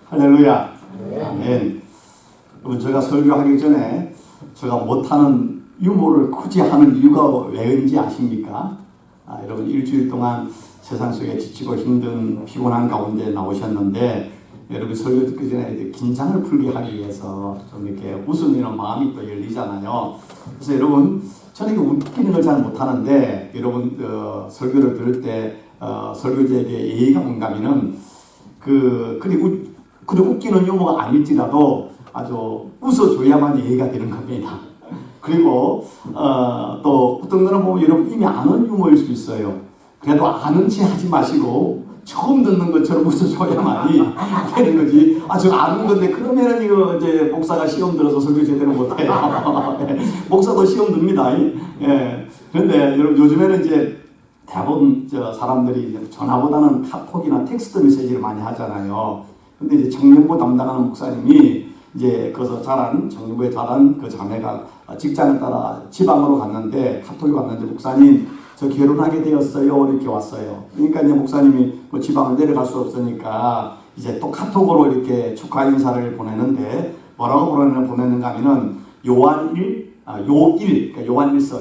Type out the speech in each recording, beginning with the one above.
할렐루야. 아멘. 여러분, 제가 설교하기 전에 제가 못하는 유머를 굳이 하는 이유가 왜인지 아십니까? 여러분, 일주일 동안 세상 속에 지치고 힘든 피곤한 가운데 나오셨는데, 여러분 설교 듣기 전에 긴장을 풀게 하기 위해서 좀 이렇게 웃으면 마음이 또 열리잖아요. 그래서 여러분, 저는 이거 웃기는 걸 잘 못하는데, 여러분 설교를 들을 때 설교자에게 예의가 뭔가 하면은 그래 웃기는 유머가 아닐지라도 아주 웃어줘야만 예의가 되는 겁니다. 그리고 또 어떤 거는 보면 여러분 이미 아는 유머일 수 있어요. 그래도 아는 체 하지 마시고 처음 듣는 것처럼 웃어줘야만이 되는 거지. 저 아는 건데 그러면은 이거 이제 목사가 시험 들어서 설교 제대로 못해요. 목사도 시험 듭니다. 예. 그런데 여러분 요즘에는 이제 대부분 사람들이 전화보다는 카톡이나 텍스트 메시지를 많이 하잖아요. 근데 이제 청년부 담당하는 목사님이 이제 거기서 청년부에 자란 그 자매가 직장을 따라 지방으로 갔는데 카톡이 왔는데, 목사님 저 결혼하게 되었어요 이렇게 왔어요. 그러니까 이제 목사님이 뭐 지방을 내려갈 수 없으니까 이제 또 카톡으로 이렇게 축하 인사를 보내는데, 뭐라고 보내는가 하면은 요한일서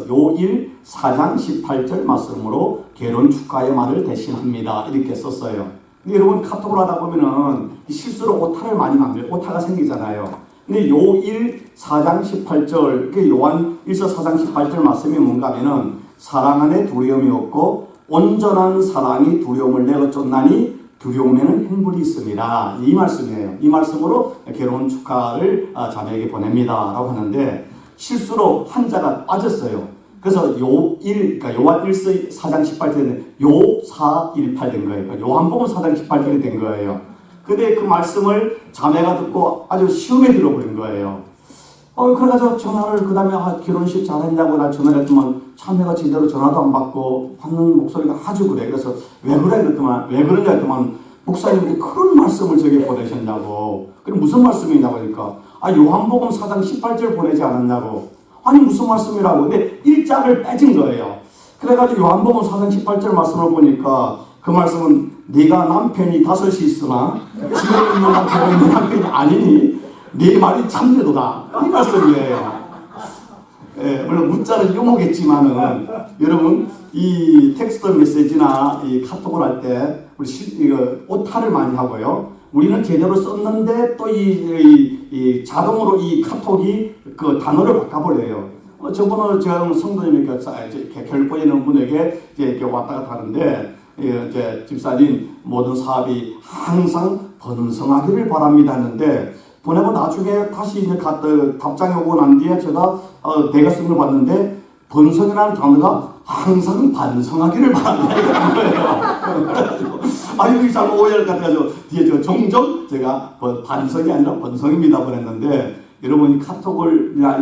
요일 4장 18절 말씀으로 결혼 축하의 말을 대신합니다 이렇게 썼어요. 근데 여러분 카톡을 하다 보면은 실수로 오타를 많이 만들고 오타가 생기잖아요. 근데 요일 4장 18절, 그 요한일서 4장 18절 말씀이 뭔가 하면은 사랑 안에 두려움이 없고 온전한 사랑이 두려움을 내어 쫓나니 두려움에는 행복이 있습니다. 이 말씀이에요. 이 말씀으로 결혼 축하를 자매에게 보냅니다 라고 하는데, 실수로 한자가 빠졌어요. 그래서 그러니까 요한일서 4장 18절에 요418 된 거예요. 그러니까 요한복음 4장 18절이 된 거예요. 근데 그 말씀을 자매가 듣고 아주 시험에 들어버린 거예요. 그래가지고 전화를, 그 다음에 결혼식 잘했냐고 나 전화를 했더만 자매가 제대로 전화도 안 받고 받는 목소리가 아주 그래. 그래서 왜 그러냐 했더만 목사님이 그런 말씀을 저게 보내셨냐고. 그럼 무슨 말씀이냐고 하니까 요한복음 4장 18절 보내지 않았냐고. 아니 무슨 말씀이라고. 근데 일자를 빼진 거예요. 그래가지고 요한복음 4장 18절 말씀을 보니까 그 말씀은 네가 남편이 5이 있으나 지금 있는 남편은 네 남편이 아니니 네 말이 참되도다 이 말씀이에요. 물론 문자는 유머겠지만은 여러분 이 텍스트 메시지나 이 카톡을 할 때 우리 이거 오타를 많이 하고요. 우리는 제대로 썼는데 또 이 자동으로 이 카톡이 그 단어를 바꿔버려요. 저번에 제가 성도님이 결코 있는 분에게 이렇게 왔다 갔다 하는데, 이제 집사님 모든 사업이 항상 번성하기를 바랍니다 했는데, 보내고 나중에 다시 이제 답장이 오고 난 뒤에 제가 내가 쓴 걸 봤는데 번성이라는 단어가 항상 반성하기를 바랍니다 이런 거예요. 이거 잘못 오해를 같아가지고 뒤에 종종 제가 반성이 아니라 번성입니다 보냈는데, 여러분이 카톡을이나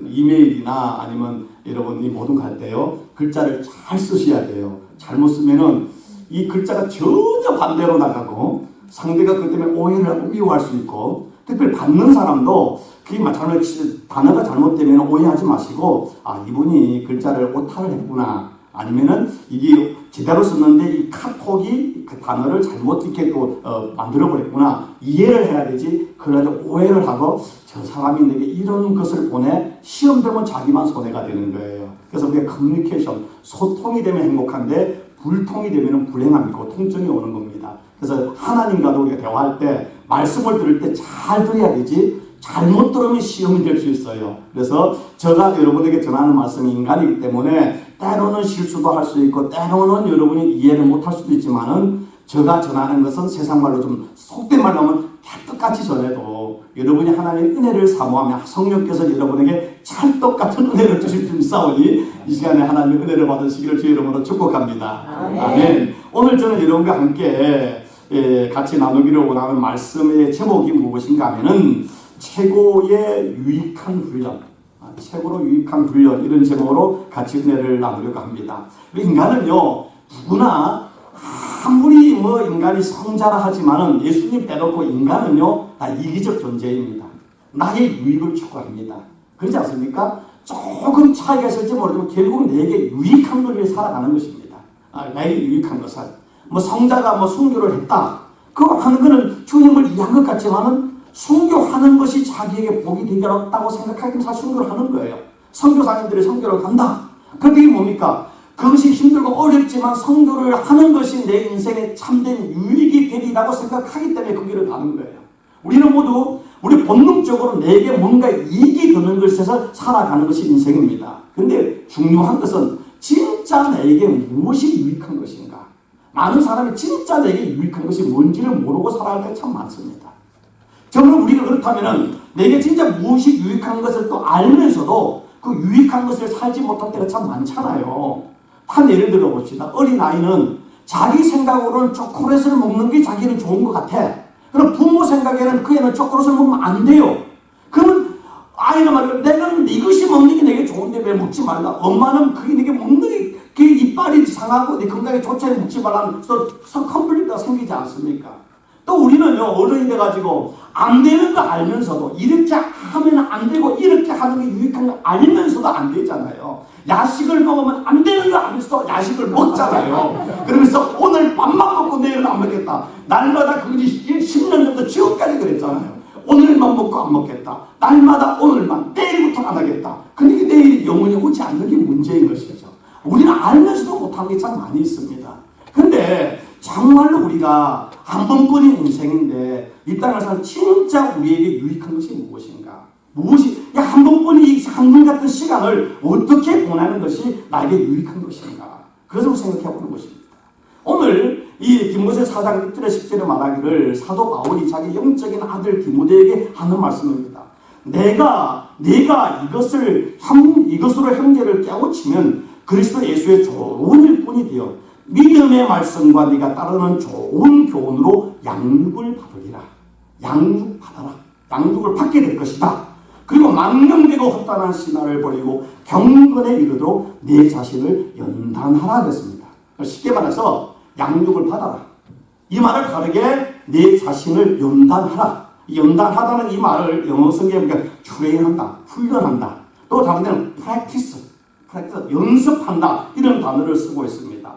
이메일이나 아니면 여러분이 모든 갈 때요 글자를 잘 쓰셔야 돼요. 잘못 쓰면은 이 글자가 전혀 반대로 나가고 상대가 그 때문에 오해를 하고 미워할 수 있고, 특별히 받는 사람도 그게 단어가 잘못되면 오해하지 마시고 이분이 글자를 오타를 했구나, 아니면은 이게 제대로 썼는데 이 카톡이 그 단어를 잘못 이렇게 만들어버렸구나 이해를 해야 되지. 그래가지고 오해를 하고 저 사람이 내게 이런 것을 보내 시험 되면 자기만 손해가 되는 거예요. 그래서 우리가 커뮤니케이션, 소통이 되면 행복한데 불통이 되면 불행함이고 통증이 오는 겁니다. 그래서 하나님과도 우리가 대화할 때 말씀을 들을 때 잘 들어야 되지 잘못 들으면 시험이 될 수 있어요. 그래서 제가 여러분에게 전하는 말씀이 인간이기 때문에 때로는 실수도 할 수 있고 때로는 여러분이 이해를 못할 수도 있지만은 제가 전하는 것은 세상 말로 좀 속된 말로 하면 찰떡같이 전해도 여러분이 하나님의 은혜를 사모하며 성령께서 여러분에게 찰떡같은 은혜를 주실 줄 믿사오니 이 시간에 하나님의 은혜를 받으시기를 주의 이름으로 축복합니다. 아멘. 오늘 저는 여러분과 함께 같이 나누기를 원하는 말씀의 제목이 무엇인가 하면은 최고의 유익한 훈련, 최고로 유익한 훈련, 이런 제목으로 같이 은혜를 나누려고 합니다. 인간은요 누구나 아무리 인간이 성자라 하지만은 예수님 빼놓고 인간은요 다 이기적 존재입니다. 나의 유익을 추구합니다. 그렇지 않습니까? 조금 차이가 있을지 모르지만 결국 내게 유익한 걸 위해 살아가는 것입니다. 나에게 유익한 것은 성자가 순교를 했다. 그거 하는 거는 주님을 이해한 것 같지만은 선교하는 것이 자기에게 복이 되겠다고 생각하기는 사실 선교를 하는 거예요. 선교사님들이 선교를 간다. 그게 뭡니까? 그것이 힘들고 어렵지만 선교를 하는 것이 내 인생에 참된 유익이 되리라고 생각하기 때문에 그 길을 가는 거예요. 우리는 모두 우리 본능적으로 내게 뭔가 이익이 되는 것에서 살아가는 것이 인생입니다. 근데 중요한 것은 진짜 내게 무엇이 유익한 것인가? 많은 사람이 진짜 내게 유익한 것이 뭔지를 모르고 살아갈 때 참 많습니다. 정말 우리가 그렇다면 내게 진짜 무엇이 유익한 것을 또 알면서도 그 유익한 것을 살지 못할 때가 참 많잖아요. 한 예를 들어 봅시다. 어린아이는 자기 생각으로는 초콜릿을 먹는 게 자기는 좋은 것 같아. 그럼 부모 생각에는 그 애는 초콜릿을 먹으면 안 돼요. 그러면 아이는 말이야, 내가 이것이 먹는 게 내게 좋은데 왜 먹지 말라? 엄마는 그게 내게 먹는 게 이빨이 상하고 내 건강에 좋지 않게 먹지 말라는 컨플릭트가 생기지 않습니까? 또 우리는요, 어른이 돼가지고 안 되는 거 알면서도 이렇게 하면 안 되고 이렇게 하는 게 유익한 거 알면서도 안 되잖아요. 야식을 먹으면 안 되는 거 알면서도 야식을 먹잖아요. 그러면서 오늘 밥만 먹고 내일은 안 먹겠다. 날마다 그것이 10년 전부터 지금까지 그랬잖아요. 오늘만 먹고 안 먹겠다. 날마다 오늘만, 내일부터 안 하겠다. 근데 내일이 영원히 오지 않는 게 문제인 것이죠. 우리는 알면서도 못한 게 참 많이 있습니다. 근데 정말로 우리가 한 번뿐인 인생인데 이 땅을 사는 진짜 우리에게 유익한 것이 무엇인가? 무엇이 한 번뿐인 이 한분 같은 시간을 어떻게 보내는 것이 나에게 유익한 것인가? 그것을 생각해 보는 것입니다. 오늘 이 디모데 4장 6절에 10절에 말하기를 사도 바울이 자기 영적인 아들 디모데에게 하는 말씀입니다. 내가 이것으로 형제를 깨우치면 그리스도 예수의 좋은 일꾼이 되어 믿음의 말씀과 네가 따르는 좋은 교훈으로 양육을 받으리라. 양육받아라. 양육을 받게 될 것이다. 그리고 망령되고 헛다한 신화를 버리고 경건에 이르도록 내 자신을 연단하라 그랬습니다. 쉽게 말해서 양육을 받아라. 이 말을 다르게 내 자신을 연단하라. 연단하다는 이 말을 영어 성경에 보니까 트레인한다, 훈련한다. 또 다른 데는 practice, 연습한다. 이런 단어를 쓰고 있습니다.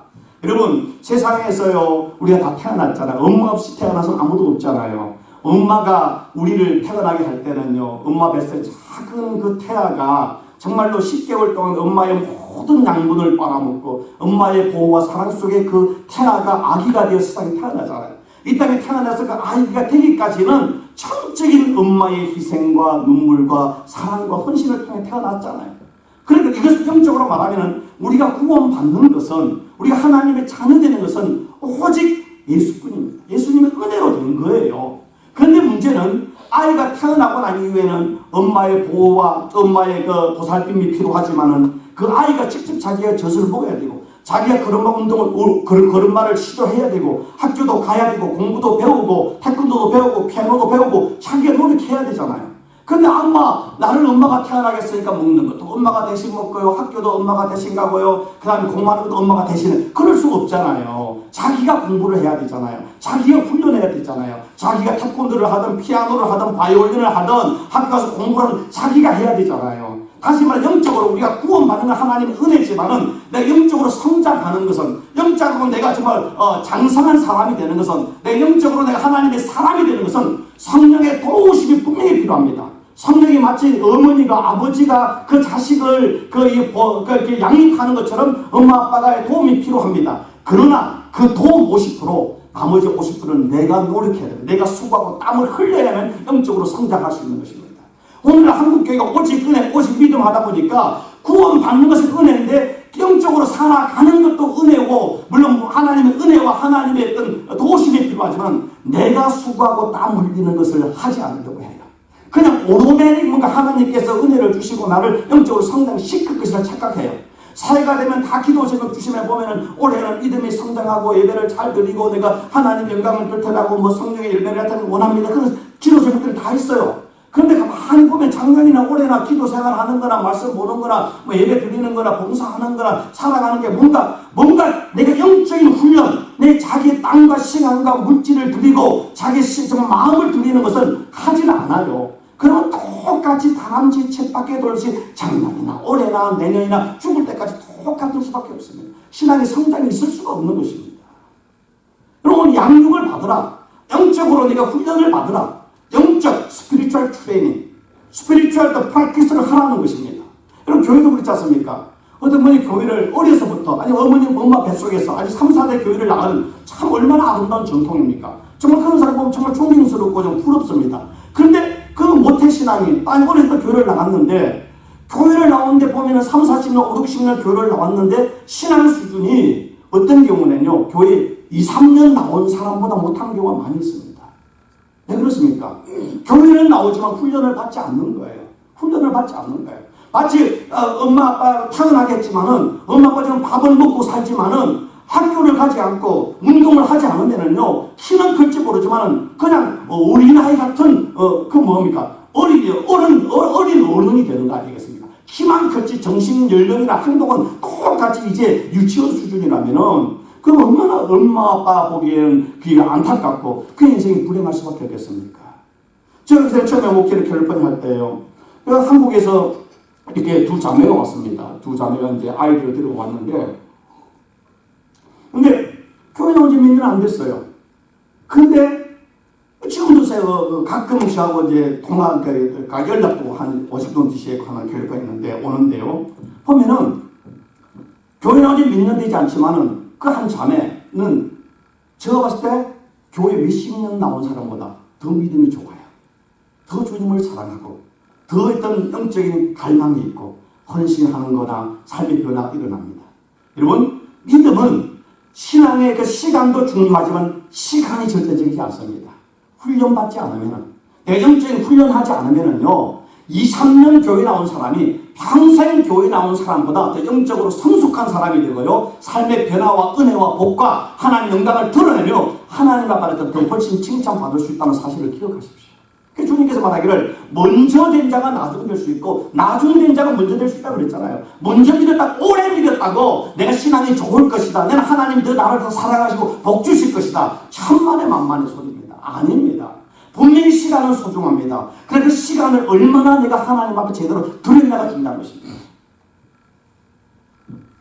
여러분, 세상에서요, 우리가 다 태어났잖아요. 엄마 없이 태어나서 아무도 없잖아요. 엄마가 우리를 태어나게 할 때는요, 엄마 뱃속에 작은 그 태아가 정말로 10개월 동안 엄마의 모든 양분을 빨아먹고 엄마의 보호와 사랑 속에 그 태아가 아기가 되어 세상에 태어나잖아요. 이 땅에 태어나서 그 아이가 되기까지는 천적인 엄마의 희생과 눈물과 사랑과 헌신을 통해 태어났잖아요. 그러니까 이것을 영적으로 말하면 우리가 구원받는 것은, 우리가 하나님의 자녀되는 것은 오직 예수뿐입니다. 예수님의 은혜로 된 거예요. 그런데 문제는 아이가 태어나고 난 이후에는 엄마의 보호와 엄마의 그 보살핌이 필요하지만은 그 아이가 직접 자기가 젖을 먹어야 되고 자기가 걸음마 운동을, 걸음마를 시도해야 되고 학교도 가야 되고 공부도 배우고 태권도도 배우고 피아노도 배우고 자기가 노력해야 되잖아요. 근데 나는 엄마가 태어나겠으니까 먹는 것도 엄마가 대신 먹고요. 학교도 엄마가 대신 가고요. 그 다음에 공부하는 것도 엄마가 대신해. 그럴 수 없잖아요. 자기가 공부를 해야 되잖아요. 자기가 훈련해야 되잖아요. 자기가 태권도를 하든 피아노를 하든 바이올린을 하든 학교 가서 공부를 하든 자기가 해야 되잖아요. 다시 말해 영적으로 우리가 구원받는 건 하나님의 은혜지만은 내가 영적으로 성장하는 것은, 영적으로 내가 정말 장성한 사람이 되는 것은, 내 영적으로 내가 하나님의 사람이 되는 것은 성령의 도우심이 분명히 필요합니다. 성령이 마치 어머니가 아버지가 그 자식을 이렇게 양육하는 것처럼 엄마 아빠가 도움이 필요합니다. 그러나 그 도움 50%, 나머지 50%는 내가 노력해야 돼요. 내가 수고하고 땀을 흘려야만 영적으로 성장할 수 있는 것입니다. 오늘 한국교회가 오직 은혜, 오직 믿음 하다 보니까 구원받는 것은 은혜인데 영적으로 살아가는 것도 은혜고, 물론 하나님의 은혜와 하나님의 어떤 도우심이 필요하지만 내가 수고하고 땀 흘리는 것을 하지 않으려고 해요. 그냥 오토매틱 뭔가 하나님께서 은혜를 주시고 나를 영적으로 성장시킬 것이라 착각해요. 사회가 되면 다 기도 제목 주시면 보면은 올해는 믿음이 성장하고 예배를 잘 드리고 내가 하나님 영광을 펼쳐나고 뭐 성령의 열매를 나타내기 원합니다. 그런 기도 제목들이 다 있어요. 그런데 가만히 보면 작년이나 올해나 기도 생활하는 거나 말씀 보는 거나 뭐 예배 드리는 거나 봉사하는 거나 살아가는 게 뭔가 내가 영적인 훈련, 내 자기 땅과 시간과 물질을 드리고 자기 정말 마음을 드리는 것은 하진 않아요. 그러면 똑같이 다람쥐 쳇바퀴 돌듯이 작년이나 올해나 내년이나 죽을 때까지 똑같을 수밖에 없습니다. 신앙의 성장이 있을 수가 없는 것입니다. 여러분, 양육을 받으라. 영적으로 네가 훈련을 받으라. 영적 스피리추얼 트레이닝, 스피리추얼 프랙티스를 하라는 것입니다. 여러분 교회도 그렇지 않습니까? 어떤 분이 교회를 어려서부터 아니 어머님 엄마 뱃속에서 아니 3, 4대 교회를 나가는 참 얼마나 아름다운 전통입니까? 정말 그런 사람 보면 정말 존경스럽고 좀 부럽습니다. 그런데 그 모태신앙이 아니 어려서 교회를 나갔는데 교회를 나오는데 보면은 3, 40년, 5, 60년 교회를 나왔는데 신앙 수준이 어떤 경우는요 교회 2, 3년 나온 사람보다 못한 경우가 많이 있습니다. 왜 그렇습니까? 교회는 나오지만 훈련을 받지 않는 거예요. 훈련을 받지 않는 거예요. 마치 엄마 아빠 타고나겠지만은 엄마 아빠 지금 밥을 먹고 살지만은 학교를 가지 않고 운동을 하지 않으면은요 키는 클지 모르지만은 그냥 어린아이 같은 그 뭡니까 어린 어른이 되는 거 아니겠습니까? 키만 클지 정신 연령이나 행동은 똑같이 이제 유치원 수준이라면은 그럼 얼마나 엄마 아빠 보기에는 그게 안타깝고 그 인생이 불행할 수밖에 없겠습니까? 저는 그때 처음에 목회를 결판할 때요 한국에서 이렇게 두 자매가 왔습니다. 두 자매가 이제 아이들을 데리고 왔는데 근데 교회 나온 지 몇 년 안 됐어요. 근데 지금도 제가 가끔씩 하고 이제 통화 연락도 한 50분 뒤에 하나 교회가 있는데 오는데요. 보면은 교회 나온 지 몇 년 되지 않지만은 그 한 자매는 제가 봤을 때 교회 몇십 년 나온 사람보다 더 믿음이 좋아요. 더 주님을 사랑하고 더 어떤 영적인 갈망이 있고 헌신하는 거나 삶의 변화가 일어납니다. 여러분 믿음은 신앙의 그 시간도 중요하지만 시간이 절대적이지 않습니다. 훈련받지 않으면 내가 영적인 훈련하지 않으면요 2, 3년 교회 나온 사람이 평생 교회 나온 사람보다 더 영적으로 성숙한 사람이 되고요 삶의 변화와 은혜와 복과 하나님 영광을 드러내며 하나님 앞에서 더 훨씬 칭찬받을 수 있다는 사실을 기억하십시오. 주님께서 말하기를 먼저 된 자가 나중 될 수 있고 나중 된 자가 먼저 될 수 있다고 그랬잖아요. 먼저 믿었다고 오래 믿었다고 내가 신앙이 좋을 것이다. 내가 하나님이 더 나를 더 사랑하시고 복 주실 것이다. 천만의 만만의 소리입니다. 아닙니다. 분명히 시간은 소중합니다. 그러나 그 시간을 얼마나 내가 하나님 앞에 제대로 드렸냐가 중요한 것입니다.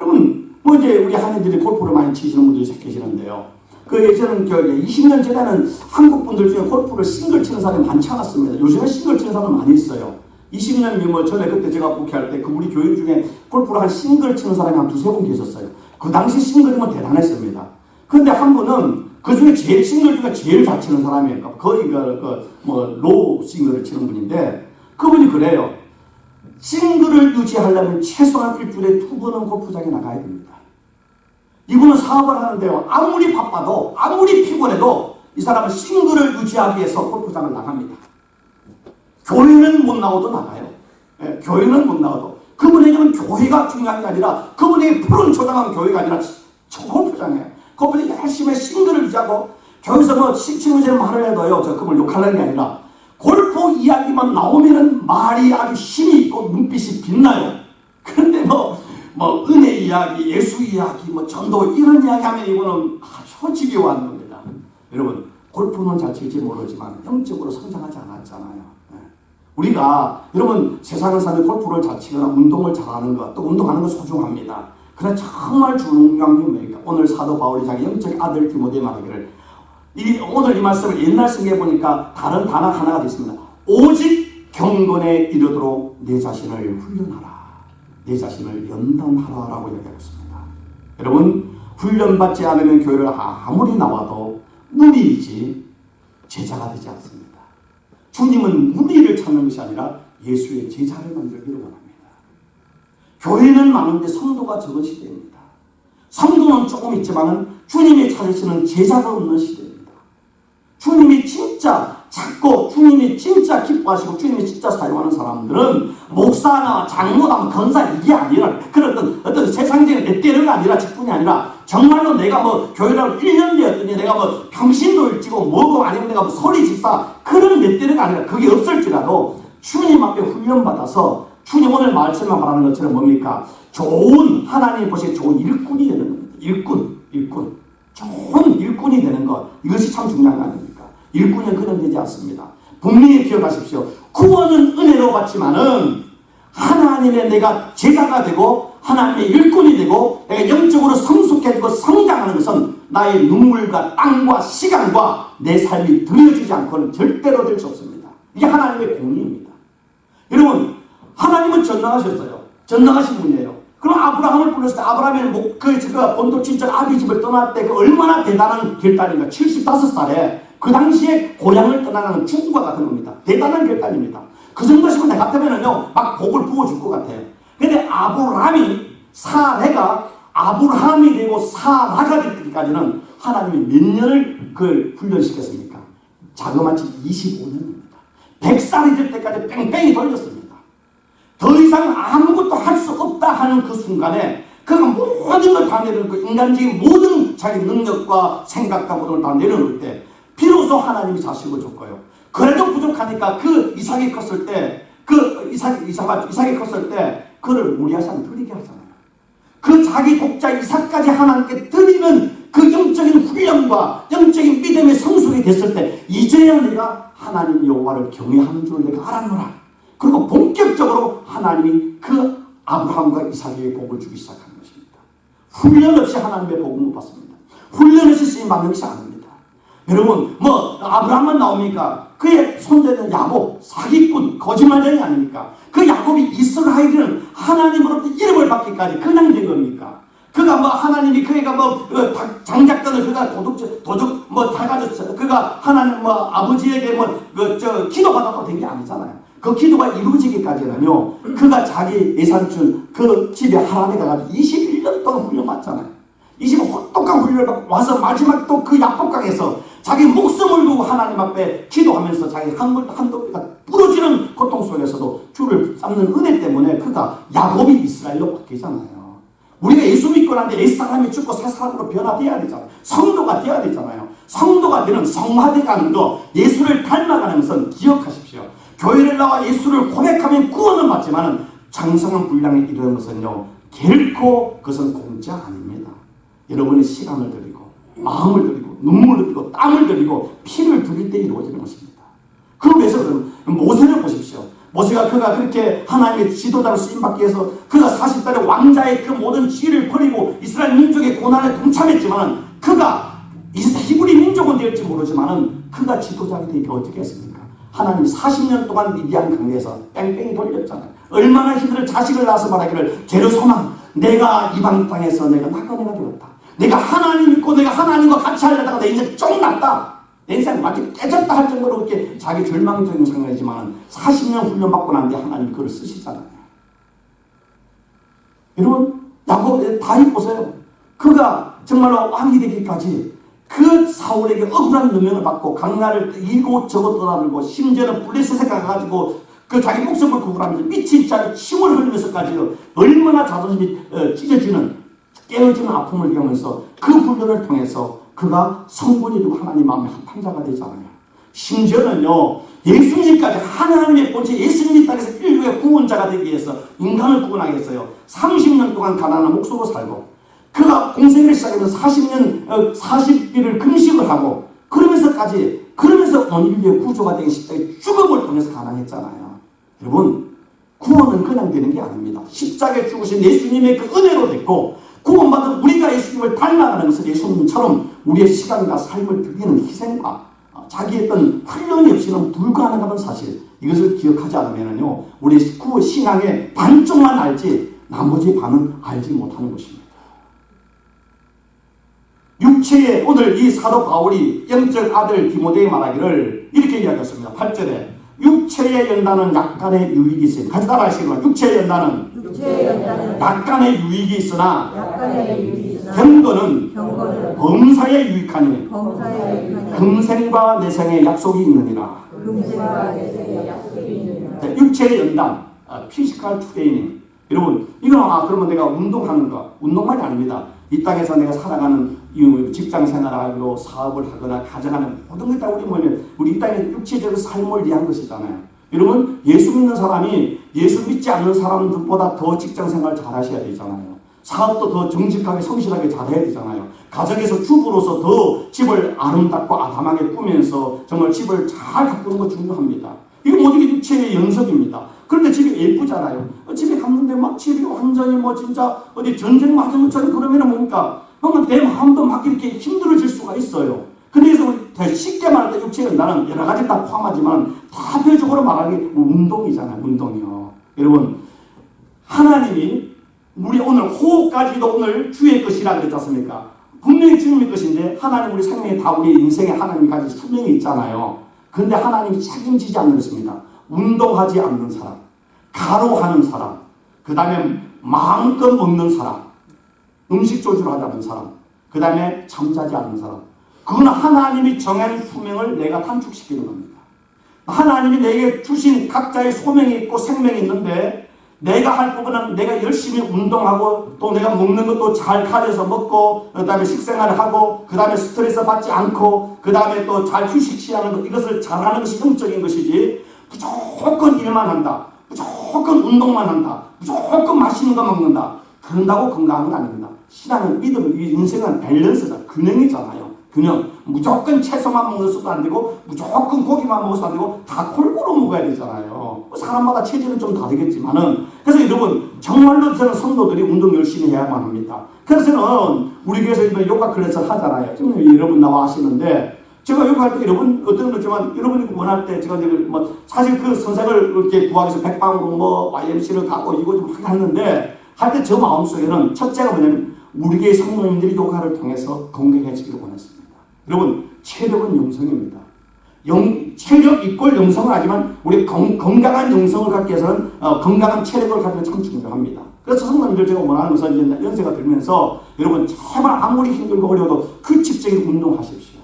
여러분 뭐 이제 우리 한인들이 골프를 많이 치시는 분들이 계시는데요. 그 예전은 20년 전에는 한국 분들 중에 골프를 싱글 치는 사람이 많지 않았습니다. 요즘에 싱글 치는 사람 많이 있어요. 20년 뭐 전에 그때 제가 목회할 때 그 우리 교인 중에 골프를 한 싱글 치는 사람이 한 두세 분 계셨어요. 그 당시 싱글이면 대단했습니다. 근데 한 분은 그 중에 제일 싱글 중에 제일 잘 치는 사람이에요. 거의 로우 싱글을 치는 분인데 그분이 그래요. 싱글을 유지하려면 최소한 일주일에 2번은 골프장에 나가야 됩니다. 이분은 사업을 하는데요. 아무리 바빠도 아무리 피곤해도 이 사람은 싱글을 유지하기 위해서 골프장을 나갑니다. 교회는 못 나가도 나가요. 네, 교회는 못 나가도. 그분에게는 교회가 중요한 게 아니라 그분에게 푸른 초장한 교회가 아니라 골프장이에요. 그분이 열심히 싱글을 유지하고 교회에서 뭐 식칭의제 말을 해도요. 그걸 욕하려는 게 아니라 골프 이야기만 나오면은 말이 아주 힘이 있고 눈빛이 빛나요. 그런데 은혜 이야기, 예수 이야기, 전도 이런 이야기 하면 이거는 아주 지겨워하는 겁니다. 여러분, 골프는 잘 칠지 모르지만 영적으로 성장하지 않았잖아요. 우리가 여러분 세상을 사는 골프를 잘 치거나 운동을 잘하는 것, 또 운동하는 거 소중합니다. 그러나 정말 중요한 게 뭡니까? 오늘 사도 바울이 자기 영적 아들 디모데에 말하기를 오늘 이 말씀을 옛날 성경에 보니까 다른 단어 하나가 있습니다. 오직 경건에 이르도록 내 자신을 훈련하라. 내 자신을 연단하라라고 얘기하고 있습니다. 여러분 훈련받지 않으면 교회를 아무리 나와도 무리이지 제자가 되지 않습니다. 주님은 무리를 찾는 것이 아니라 예수의 제자를 만들기를 원합니다. 교회는 많은데 성도가 적은 시대입니다. 성도는 조금 있지만 주님이 찾으시는 제자가 없는 시대입니다. 주님이 진짜 찾고 주님이 진짜 기뻐하시고 주님이 진짜 사용하는 사람들은 목사나 장로나 권사 이게 아니라 그런 어떤 세상적인 렛대르가 아니라 직분이 아니라 정말로 내가 교회라고 1년 되었더니 내가 평신도 일찍고 뭐고 아니면 내가 소리 집사 그런 렛대르가 아니라 그게 없을지라도 주님 앞에 훈련받아서 주님 오늘 말씀에 말하는 것처럼 뭡니까? 좋은 하나님 보시기에 좋은 일꾼이 되는 겁니다. 일꾼 좋은 일꾼이 되는 것 이것이 참 중요한 거 아닙니까? 일꾼은 그냥 되지 않습니다. 분명히 기억하십시오. 구원은 은혜로 받지만은 하나님의 내가 제자가 되고 하나님의 일꾼이 되고 내가 영적으로 성숙해지고 성장하는 것은 나의 눈물과 땀과 시간과 내 삶이 들여지지 않고는 절대로 될 수 없습니다. 이게 하나님의 공의입니다. 여러분, 하나님은 전능하셨어요. 전능하신 분이에요. 그럼 아브라함을 불렀을 때 아브라함이 그가 본토 친척 아비 집을 떠날 때 그 얼마나 대단한 결단인가. 75살에 그 당시에 고향을 떠나는 죽음과 같은 겁니다. 대단한 결단입니다. 그 정도시면 내 같으면은요 막 복을 부어줄 것 같아요. 근데 사레가 아브라함이 되고 사라가 될 때까지는 하나님이 몇 년을 그걸 훈련시켰습니까? 자그마치 25년입니다. 100살이 될 때까지 뺑뺑이 돌렸습니다. 더 이상 아무것도 할 수 없다 하는 그 순간에 그가 모든 걸 다 내려놓고 인간적인 모든 자기 능력과 생각과 모든 걸 다 내려놓을 때 비로소 하나님이 자식을 줬고요. 그래도 부족하니까 그 이삭이 컸을 때 이삭이 컸을 때 그를 무리하시면 드리게 하잖아요. 그 자기 독자 이삭까지 하나님께 드리는 그 영적인 훈련과 영적인 믿음의 성숙이 됐을 때 이제야 내가 하나님 여호와를 경외하는 줄 내가 알았노라. 그리고 본격적으로 하나님이 그 아브라함과 이삭에게 복을 주기 시작하는 것입니다. 훈련 없이 하나님의 복을 못 받습니다. 훈련 없이 쓰임 받는 것이 아닙니다. 여러분, 아브라함만 나옵니까? 그의 손자는 야곱, 사기꾼, 거짓말쟁이 아닙니까? 그 야곱이 이스라엘은 하나님으로부터 이름을 받기까지 그냥 된 겁니까? 그가 하나님이 그가 장작권을 그가 도둑 다 가졌어요. 그가 하나님 아버지에게 기도받았다고 된 게 아니잖아요. 그 기도가 이루어지기까지는요, 그가 자기 예산준 그 집에 하란에 가가지고 21년 동안 훈련 받잖아요. 20년 혹독한 훈련을 받고 와서 마지막 또 그 약복강에서 자기 목숨을 두고 하나님 앞에 기도하면서 자기 한도가 부러지는 고통 속에서도 주를 잡는 은혜 때문에 그가 야곱이 이스라엘로 바뀌잖아요. 우리가 예수 믿고 나는데 옛사람이 죽고 새 사람으로 변화되어야 되잖아요. 성도가 되어야 되잖아요. 성도가 되는 성화되가는 거, 예수를 닮아가는 것은 기억하십시오. 교회를 나와 예수를 고백하면 구원은 받지만 장성한 분량에 이르는 것은요 결코 그것은 공짜 아닙니다. 여러분의 시간을 드리고 마음을 드리고 눈물을 드리고 땀을 드리고 피를 드릴 때 이루어지는 것입니다. 그럼 위해서 모세를 보십시오. 모세가 그가 그렇게 하나님의 지도자로 쓰임받기 위해서 그가 40살에 왕자의 그 모든 지위를 버리고 이스라엘 민족의 고난에 동참했지만 그가 히브리 민족은 될지 모르지만 그가 지도자가 되기 어떻게 했습니까? 하나님 40년 동안 미디안 강대에서 뺑뺑이 돌렸잖아요. 얼마나 힘들어 자식을 낳아서 말하기를 게르소만 내가 이방 땅에서 내가 나그네가 되었다. 내가 하나님 믿고 내가 하나님과 같이 하려다가 내 인생 쫑 났다. 내 인생이 완전히 깨졌다 할 정도로 그렇게 자기 절망적인 상황이지만 40년 훈련받고 난 뒤에 하나님이 그걸 쓰시잖아요. 여러분 야곱 다윗 보세요. 그가 정말로 왕이 되기까지 그 사울에게 억울한 누명을 받고 강나를 이곳저곳 떠나들고 심지어는 블레셋에 가가지고 그 자기 목숨을 구걸하면서 미친 자기 침을 흘리면서까지 얼마나 자존심이 찢어지는 깨어지는 아픔을 겪으면서 그 훈련을 통해서 그가 성분이 되고 하나님 마음의 합판자가 되잖아요. 심지어는요 예수님까지 하나님의 본체 예수님이 땅에서 인류의 구원자가 되기 위해서 인간을 구원하기 위해서요 30년 동안 가난한 목소로 살고 그가 공생을 시작하면서 40일을 금식을 하고 그러면서 온 인류의 구조가 되기 십자가의 죽음을 통해서 가능했잖아요. 여러분 구원은 그냥 되는 게 아닙니다. 십자가에 죽으신 예수님의 그 은혜로 됐고 구원받은 우리가 예수님을 닮아가는 것은 예수님처럼 우리의 시간과 삶을 드리는 희생과 자기의 어떤 훈련이 없이는 불가능한 사실 이것을 기억하지 않으면요 우리 신앙의 반쪽만 알지 나머지 반은 알지 못하는 것입니다. 육체의 오늘 이 사도 바울이 영적 아들 디모데에 말하기를 이렇게 이야기했습니다. 8절에 육체의 연단은 약간의 유익이 있으니 같이 따라하시기로 육체의 연단은 약간의 유익이 있으나 경건은 범사에 유익하니 금생과 내생의 약속이 있느니라. 육체의 연단, 피지컬 트레이닝. 여러분 이건 그러면 내가 운동하는 거 운동만이 아닙니다. 이 땅에서 내가 살아가는 직장 생활하고 사업을 하거나 가정하는 모든 것 다 우리 이 땅에 육체적인 삶을 위한 것이잖아요. 여러분 예수 믿는 사람이 예수 믿지 않는 사람들보다 더 직장 생활 잘 하셔야 되잖아요. 사업도 더 정직하게 성실하게 잘 해야 되잖아요. 가정에서 주부로서 더 집을 아름답고 아담하게 꾸면서 정말 집을 잘 가꾸는 거 중요합니다. 이거 모든 게 육체의 연습입니다. 그런데 집이 예쁘잖아요. 집에 갔는데 막 집이 완전히 진짜 어디 전쟁 맞은 것처럼 그러면은 뭡니까? 그러면 내 마음도 막 이렇게 힘들어질 수가 있어요. 근데 그래서 쉽게 말할 때 육체는 나는 여러 가지 다 포함하지만 대표적으로 말하기 운동이잖아요. 운동이요. 여러분, 하나님이 우리 오늘 호흡까지도 오늘 주의 것이라 그랬지 않습니까? 분명히 주님의 것인데 하나님 우리 생명에 다 우리 인생에 하나님이 가진 수명이 있잖아요. 근데 하나님이 책임지지 않는 것입니다. 운동하지 않는 사람, 가로하는 사람, 그 다음에 마음껏 먹는 사람, 음식 조절하지 않는 사람, 그 다음에 잠자지 않는 사람. 그건 하나님이 정한 수명을 내가 단축시키는 겁니다. 하나님이 내게 주신 각자의 소명이 있고 생명이 있는데 내가 할 부분은 내가 열심히 운동하고 또 내가 먹는 것도 잘 가려서 먹고 그 다음에 식생활을 하고 그 다음에 스트레스 받지 않고 그 다음에 또 잘 휴식 취하는 것, 이것을 잘하는 것이 영적인 것이지 무조건 일만 한다, 무조건 운동만 한다, 무조건 맛있는 거 먹는다, 그런다고 건강한 건 아닙니다. 신앙은 믿음, 인생은 밸런스다, 균형이잖아요. 균형. 무조건 채소만 먹어서도 안 되고 무조건 고기만 먹어서도 안 되고 다 골고루 먹어야 되잖아요. 사람마다 체질은 좀 다르겠지만은, 그래서 여러분 정말로 저는 성도들이 운동 열심히 해야만 합니다. 그래서 저는 우리 교회에서 이번 요가 클래스를 하잖아요. 지금 여러분 나와 하시는데 제가 요가 할 때 여러분 어떤 거지만 여러분이 원할 때 제가 뭐 사실 그 선생을 이렇게 구하기 위해서 백방으로 뭐 YMC를 가고 이거 좀 하긴 했는데 할 때 저 마음속에는 첫째가 뭐냐면 우리 교회 성도님들이 요가를 통해서 건강해지기를 원했습니다. 여러분, 체력은 영성입니다. 체력 이꼴 영성을 하지만 우리 건강한 영성을 갖기 위해서는 건강한 체력을 갖는 게 참 중요합니다. 그래서 성도님들 제가 원하는 것은 이제 연세가 들면서 여러분 제발 아무리 힘들고 어려워도 규칙적인 운동하십시오.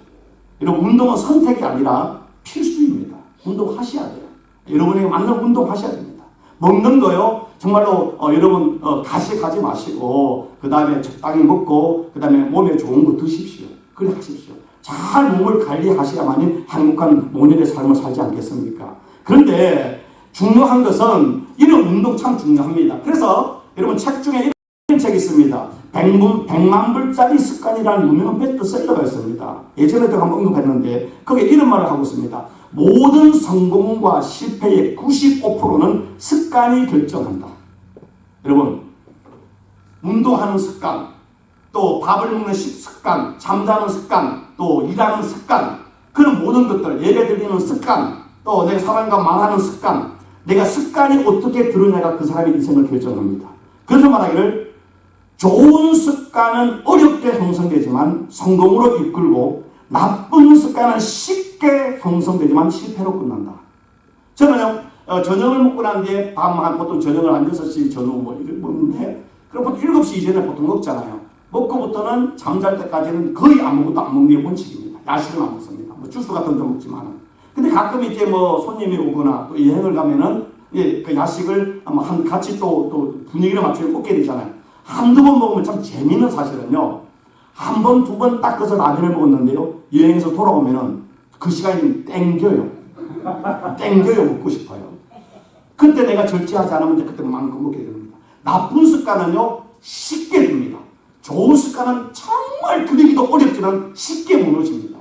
여러분, 운동은 선택이 아니라 필수입니다. 운동하셔야 돼요. 여러분에게 맞는 운동하셔야 됩니다. 먹는 거요, 정말로 여러분 가식하지 마시고 그 다음에 적당히 먹고 그 다음에 몸에 좋은 거 드십시오. 그래 하십시오. 잘 몸을 관리하셔야만이 행복한 노년의 삶을 살지 않겠습니까? 그런데 중요한 것은 이런 운동 참 중요합니다. 그래서 여러분 책 중에 이런 책이 있습니다. 100만 불짜리 습관이라는 유명한 베스트셀러가 있습니다. 예전에도 한번 언급했는데 거기에 이런 말을 하고 있습니다. 모든 성공과 실패의 95%는 습관이 결정한다. 여러분, 운동하는 습관, 또 밥을 먹는 습관, 잠자는 습관, 또 일하는 습관, 그런 모든 것들, 예배 드리는 습관, 또 내가 사람과 말하는 습관, 내가 습관이 어떻게 들으냐가 그 사람의 인생을 결정합니다. 그래서 말하기를 좋은 습관은 어렵게 형성되지만 성공으로 이끌고 나쁜 습관은 쉽게 형성되지만 실패로 끝난다. 저는요, 저녁을 먹고 난 뒤에 보통 저녁을 한 6시 저녁 먹는데 그럼 보통 7시 이전에 보통 먹잖아요. 먹고부터는 잠잘 때까지는 거의 아무것도 안 먹는 게 원칙입니다. 야식은 안 먹습니다. 뭐 주스 같은 거 먹지만은. 근데 가끔 이제 뭐 손님이 오거나 또 여행을 가면은 그 야식을 같이 또 분위기를 맞춰서 먹게 되잖아요. 한두 번 먹으면 참 재미있는 사실은요. 한 번, 두 번 닦아서 라면을 먹었는데요. 여행에서 돌아오면은 그 시간이 땡겨요. 땡겨요. 먹고 싶어요. 그때 내가 절제하지 않으면 이제 그때 마음껏 먹게 됩니다. 나쁜 습관은요, 쉽게 됩니다. 좋은 습관은 정말 들이기도 어렵지만 쉽게 무너집니다.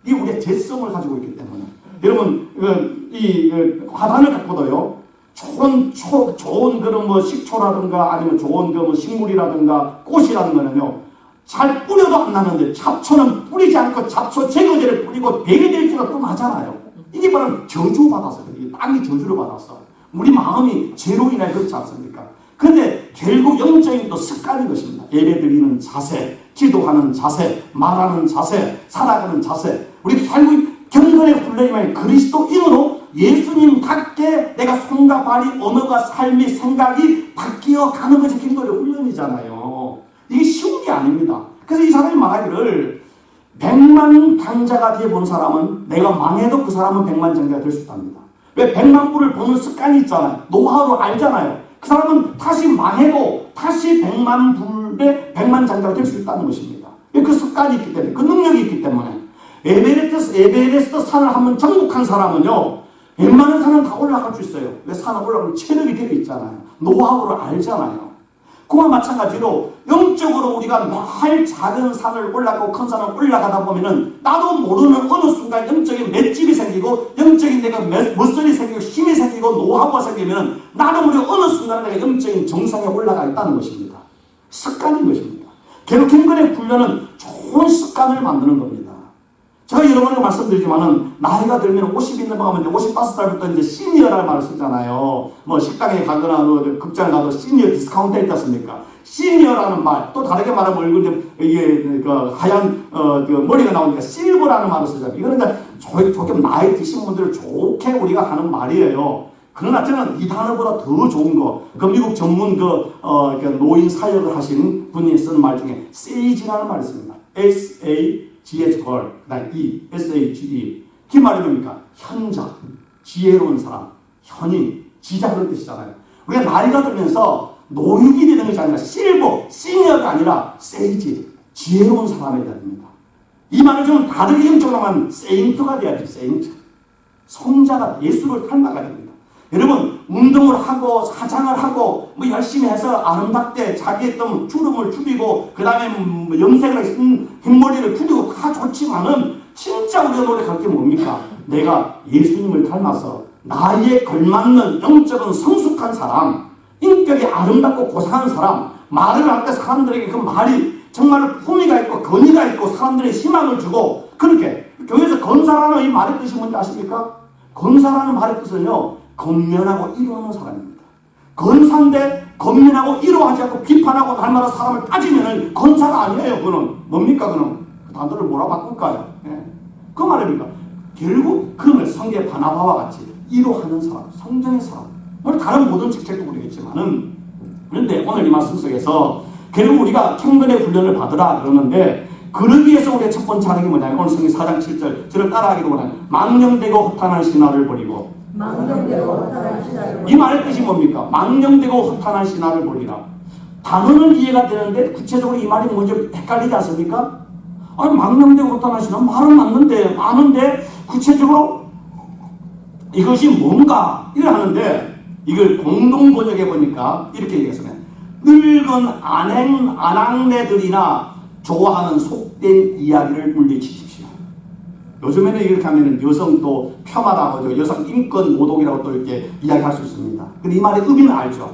이게 우리의 재성을 가지고 있기 때문에. 여러분, 이 화단을 갖고도요, 좋은 그런 뭐 식초라든가 아니면 좋은 그 뭐 식물이라든가 꽃이라든가는요, 잘 뿌려도 안 나는데 잡초는 뿌리지 않고 잡초 제거제를 뿌리고 베리데이트가 또 나잖아요. 이게 바로 저주받아서 그래요. 땅이 저주를 받았어. 우리 마음이 죄로 인해 그렇지 않습니까? 근데 결국 영적인 또 습관인 것입니다. 예배드리는 자세, 기도하는 자세, 말하는 자세, 살아가는 자세. 우리 결국 경건의 훈련이면 그리스도인으로 예수님답게 내가 손과 발이, 언어가, 삶이, 생각이 바뀌어 가는 것이 경건의 훈련이잖아요. 이게 쉬운 게 아닙니다. 그래서 이 사람이 말하기를 100만 장자가 되어본 사람은 내가 망해도 그 사람은 100만 장자가 될 수 있답니다. 왜 100만 불을 버는 습관이 있잖아요. 노하우로 알잖아요. 그 사람은 다시 망해도 다시 100만 불에 100만 장자가 될 수 있다는 것입니다. 그 습관이 있기 때문에, 그 능력이 있기 때문에. 에베레스트 산을 한번 정복한 사람은요, 웬만한 산은 다 올라갈 수 있어요. 왜 산을 올라가면 체력이 되어 있잖아요. 노하우를 알잖아요. 그와 마찬가지로 영적으로 우리가 늘 작은 산을 올라가고 큰 산을 올라가다 보면은 나도 모르는 어느 순간 영적인 맷집이 생기고 영적인 내가 멋설이 생기고 힘이 생기고 노하우가 생기면은 나도 모르게 어느 순간 내가 영적인 정상에 올라가 있다는 것입니다. 습관인 것입니다. 갱근의 훈련은 좋은 습관을 만드는 겁니다. 제가 여러분에게 말씀드리지만은 나이가 들면 50이 넘어가면 이제 55살부터 이제 시니어라는 말을 쓰잖아요. 뭐 식당에 가거나 뭐 극장에 가도 시니어 디스카운트 있지 않습니까? 시니어라는 말, 또 다르게 말하면 얼굴에 이게 그 하얀 그 머리가 나오니까 실버라는 말을 쓰잖아요. 이거는 이제 조금 나이 드신 분들을 좋게 우리가 하는 말이에요. 그러나 저는 이 단어보다 더 좋은 거, 그 미국 전문 그 노인 사역을 하시는 분이 쓰는 말 중에 sage라는 말이 있습니다. S-A-G-H, 그다음 E, S-A-G-E. 그 말이 뭡니까? 현자, 지혜로운 사람, 현인, 지자 그런 뜻이잖아요. 우리가 나이가 들면서 노인이 되는 것이 아니라 실버, 시니어가 아니라 세이지, 지혜로운 사람이 되야 됩니다. 이 말을 좀 다르게 음쪽으로 하면 세인트가 돼야지, 세인트. 성자가, 예수를 닮아가야 됩니다. 여러분, 운동을 하고 사장을 하고 뭐 열심히 해서 아름답게 자기의 어떤 주름을 줄이고 그 다음에 뭐 염색을 흰머리를 줄이고 다 좋지만은 진짜 우리가 노력할 게 뭡니까? 내가 예수님을 닮아서 나이에 걸맞는 영적인 성숙한 사람, 인격이 아름답고 고상한 사람, 말을 할 때 사람들에게 그 말이 정말 품위가 있고 건의가 있고 사람들의 희망을 주고, 그렇게 교회에서 건사라는 이 말의 뜻이 뭔지 아십니까? 건사라는 말의 뜻은요, 건면하고 이루하는 사람입니다. 건사인데 건면하고 이루하지 않고 비판하고 날마다 사람을 따지면 건사가 아니에요. 그는 뭡니까? 그는 그 단어를 뭐라 바꿀까요? 예. 그 말입니까? 결국 그는 성계 바나바와 같이 이루하는 사람, 성정의 사람. 오늘 다른 모든 직책도 모르겠지만은, 그런데 오늘 이 말씀 속에서 결국 우리가 경건의 훈련을 받으라 그러는데, 그러기 위해서 우리의 첫 번째 하는 게 뭐냐면 오늘 성경 4장 7절 저를 따라하기로 원하는 망령되고 허탄한 신화를 버리고, 이 말의 뜻이 뭡니까? 망령되고 허탄한 신화를 버리라. 단어는 이해가 되는데 구체적으로 이 말이 뭔지 헷갈리지 않습니까? 아니, 망령되고 허탄한 신화 말은 맞는데 많은데 구체적으로 이것이 뭔가 이래 하는데, 이걸 공동 번역해 보니까 이렇게 얘기했습니다. 늙은 아낙네들이나 좋아하는 속된 이야기를 물리치십시오. 요즘에는 이렇게 하면 여성 또 폄하라고, 여성 인권 모독이라고 또 이렇게 이야기할 수 있습니다. 근데 이 말의 의미는 알죠.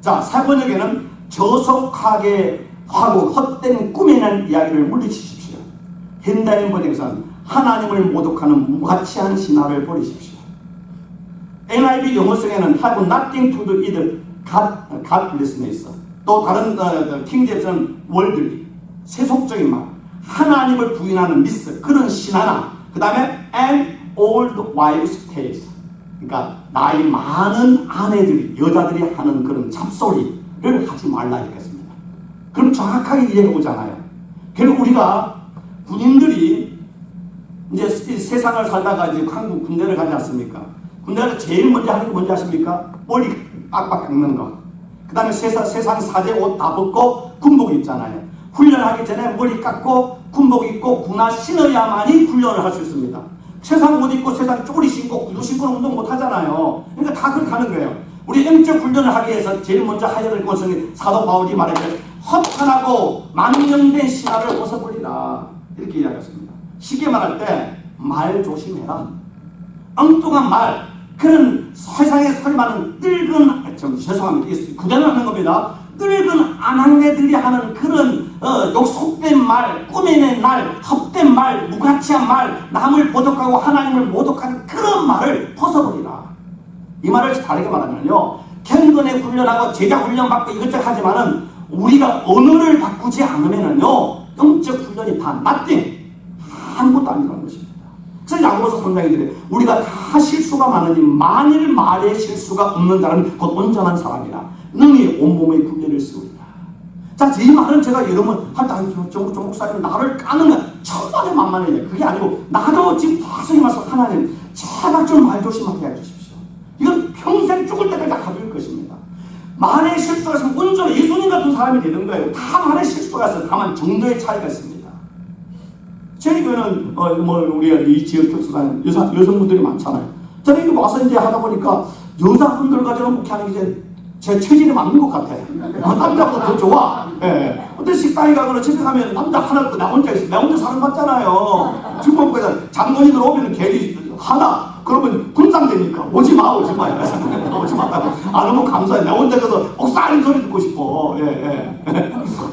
자, 사번역에는 저속하게 하고 헛된 꿈에는 이야기를 물리치십시오. 현대인 번역에서는 하나님을 모독하는 무가치한 신화를 버리십시오. NIV 영어성에는 have nothing to do with godlessness. 또 다른 킹제임스는 worldly, 세속적인 말, 하나님을 부인하는 미스, 그런 신화나, 그 다음에 and old wives' tales. 그러니까 나이 많은 아내들이, 여자들이 하는 그런 잡소리를 하지 말라 이랬습니다. 그럼 정확하게 이해가 오잖아요. 결국 우리가 군인들이 이제 세상을 살다가 이제 한국 군대를 가지 않습니까? 군대에서 제일 먼저 하는 게 뭔지 아십니까? 머리 빡빡 깎는 거. 그 다음에 세상 사제 옷 다 벗고 군복 입잖아요. 훈련하기 전에 머리 깎고 군복 입고 군화 신어야만이 훈련을 할 수 있습니다. 세상 옷 입고 세상 쪼리 신고 구두 신고는 운동 못 하잖아요. 그러니까 다 그렇게 하는 거예요. 우리 영적 훈련을 하기 위해서 제일 먼저 해야 될 것은 사도 바울이 말했죠. 허탄하고 망령된 신화를 벗어버리라. 이렇게 이야기했습니다. 쉽게 말할 때 말 조심해라. 엉뚱한 말, 그런 세상에 소리많은 늙은, 죄송합니다. 구대는 하는 겁니다. 늙은 아낙네들이 하는 그런 속된 말, 꾸며낸 말, 헛된 말, 무가치한 말, 남을 모독하고 하나님을 모독하는 그런 말을 벗어버리라. 이 말을 다르게 말하면요, 경건에 훈련하고 제자 훈련 받고 이것저것 하지만은 우리가 언어를 바꾸지 않으면은요, 영적 훈련이 다 nothing, 아무것도 아니라는 것입니다. 그래서 야고보서 3장에 우리가 다 실수가 많으니 만일 말에 실수가 없는 자는 곧 온전한 사람이라 능히 온몸의 굴레를 쓰우리라. 자, 이 말은 제가 여러분 정 목사님 나를 까는 건 천만에 만만해요. 그게 아니고 나도 지금 계속 이 말씀, 하나님 제발 좀 말 조심하게 해주십시오. 이건 평생 죽을 때까지 가질 것입니다. 말에 실수가 있으면 온전히 예수님 같은 사람이 되는 거예요. 다 말에 실수가 있어요. 다만 정도의 차이가 있습니다. 저희 교회는 우리 이 지역 특수한 여성분들이 많잖아요. 저는 이거 와서 이제 하다 보니까 여자분들과 저는 목회하는 게 제 체질에 맞는 것 같아요. 남자보다 더 좋아. 예. 어떤 식당에 가거나 집에 가면 남자 하나 없고 나 혼자 있어. 나 혼자 사는 거 맞잖아요. 중국에서 장모님들 오면 괜히 하나, 그러면 분산되니까 오지 마. 오지 마. 안 오면 감사해. 나 혼자 가서 옥살인 소리 듣고 싶어. 예.